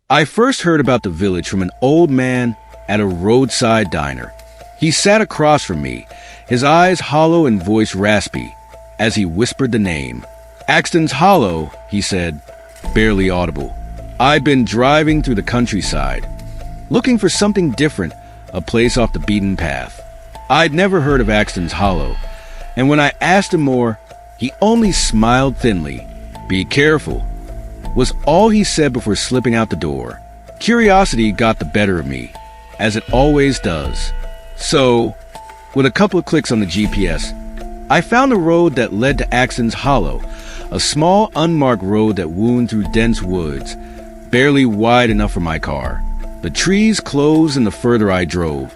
I first heard about the village from an old man at a roadside diner. He sat across from me, his eyes hollow and voice raspy, as he whispered the name. Axton's Hollow, he said, barely audible. I'd been driving through the countryside, looking for something different, a place off the beaten path. I'd never heard of Axton's Hollow, and when I asked him more, he only smiled thinly. Be careful, was all he said before slipping out the door. Curiosity got the better of me, as it always does. So, with a couple of clicks on the GPS, I found a road that led to Axton's Hollow, a small unmarked road that wound through dense woods, barely wide enough for my car. The trees closed in the further I drove,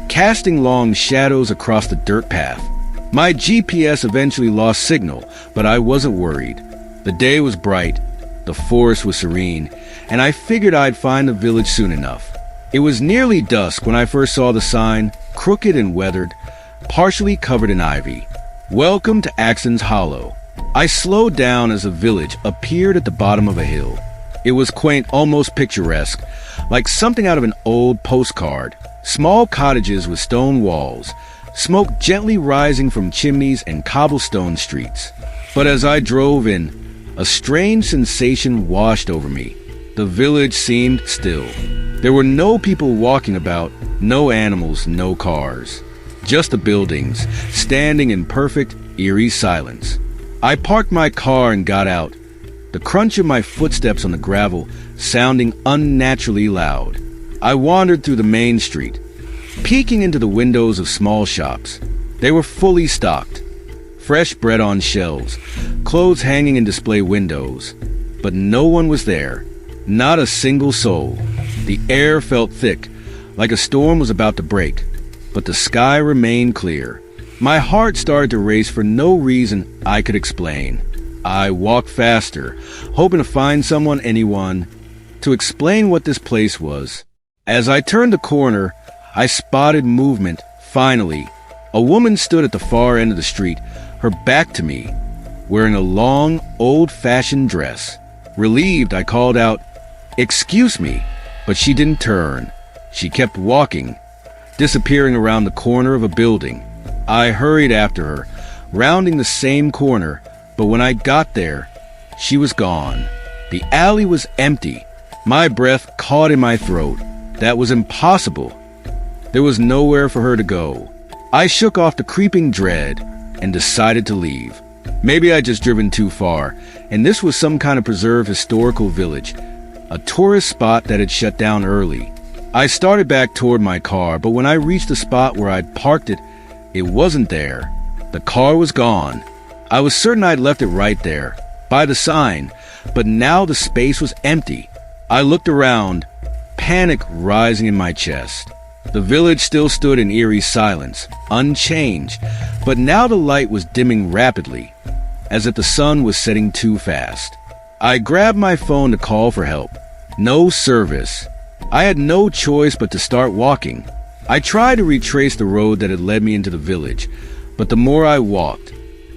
casting long shadows across the dirt path. My GPS eventually lost signal, but I wasn't worried. The day was bright, the forest was serene, and I figured I'd find the village soon enough. It was nearly dusk when I first saw the sign, crooked and weathered, partially covered in ivy. Welcome to Axton's Hollow. I slowed down as the village appeared at the bottom of a hill. It was quaint, almost picturesque, like something out of an old postcard. Small cottages with stone walls, smoke gently rising from chimneys and cobblestone streets. But as I drove in, a strange sensation washed over me. The village seemed still. There were no people walking about, no animals, no cars. Just the buildings, standing in perfect, eerie silence. I parked my car and got out, the crunch of my footsteps on the gravel sounding unnaturally loud. I wandered through the main street, peeking into the windows of small shops. They were fully stocked. Fresh bread on shelves, clothes hanging in display windows. But no one was there, not a single soul. The air felt thick, like a storm was about to break, but the sky remained clear. My heart started to race for no reason I could explain. I walked faster, hoping to find anyone, to explain what this place was. As I turned the corner, I spotted movement, finally. A woman stood at the far end of the street, her back to me, wearing a long, old-fashioned dress. Relieved, I called out, "Excuse me," but she didn't turn. She kept walking, disappearing around the corner of a building. I hurried after her, rounding the same corner, but when I got there, she was gone. The alley was empty. My breath caught in my throat. That was impossible. There was nowhere for her to go. I shook off the creeping dread and decided to leave. Maybe I'd just driven too far, and this was some kind of preserved historical village, a tourist spot that had shut down early. I started back toward my car, but when I reached the spot where I'd parked it, it wasn't there. The car was gone. I was certain I'd left it right there, by the sign, but now the space was empty. I looked around, panic rising in my chest. The village still stood in eerie silence, unchanged, but now the light was dimming rapidly, as if the sun was setting too fast. I grabbed my phone to call for help. No service. I had no choice but to start walking. I tried to retrace the road that had led me into the village, but the more I walked,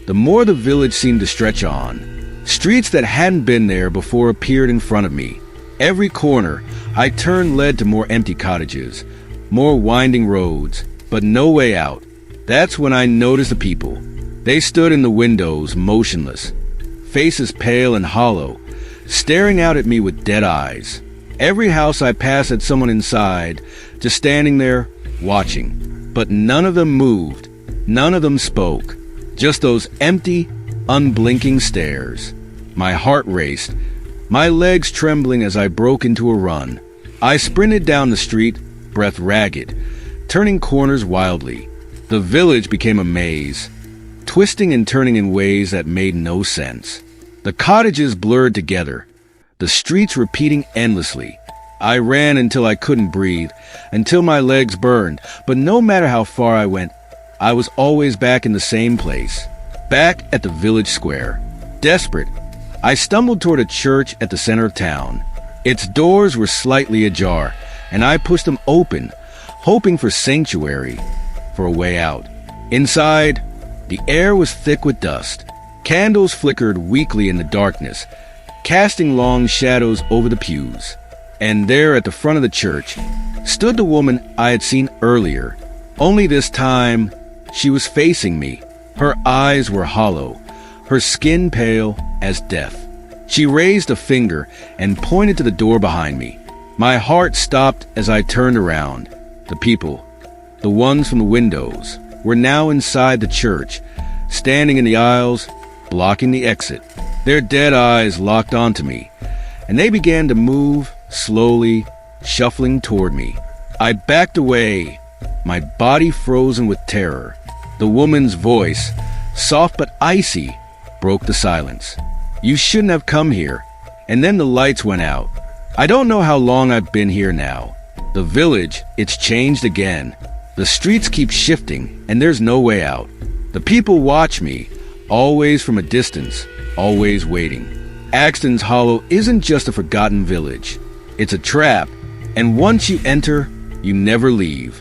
the more the village seemed to stretch on. Streets that hadn't been there before appeared in front of me. Every corner I turned led to more empty cottages, more winding roads, but no way out. That's when I noticed the people. They stood in the windows, motionless, faces pale and hollow, staring out at me with dead eyes. Every house I passed had someone inside, just standing there, watching. But none of them moved. None of them spoke. Just those empty, unblinking stares. My heart raced, my legs trembling as I broke into a run. I sprinted down the street, breath ragged, turning corners wildly. The village became a maze, twisting and turning in ways that made no sense. The cottages blurred together, the streets repeating endlessly. I ran until I couldn't breathe, until my legs burned, but no matter how far I went, I was always back in the same place, back at the village square. Desperate, I stumbled toward a church at the center of town. Its doors were slightly ajar, and I pushed them open, hoping for sanctuary, for a way out. Inside, the air was thick with dust. Candles flickered weakly in the darkness, casting long shadows over the pews. And there at the front of the church stood the woman I had seen earlier. Only this time, she was facing me. Her eyes were hollow, her skin pale as death. She raised a finger and pointed to the door behind me. My heart stopped as I turned around. The people, the ones from the windows, were now inside the church, standing in the aisles, blocking the exit. Their dead eyes locked onto me, and they began to move slowly, shuffling toward me. I backed away, my body frozen with terror. The woman's voice, soft but icy, broke the silence. "You shouldn't have come here." And then the lights went out. I don't know how long I've been here now. The village, it's changed again. The streets keep shifting, and there's no way out. The people watch me, always from a distance, always waiting. Axton's Hollow isn't just a forgotten village. It's a trap, and once you enter, you never leave.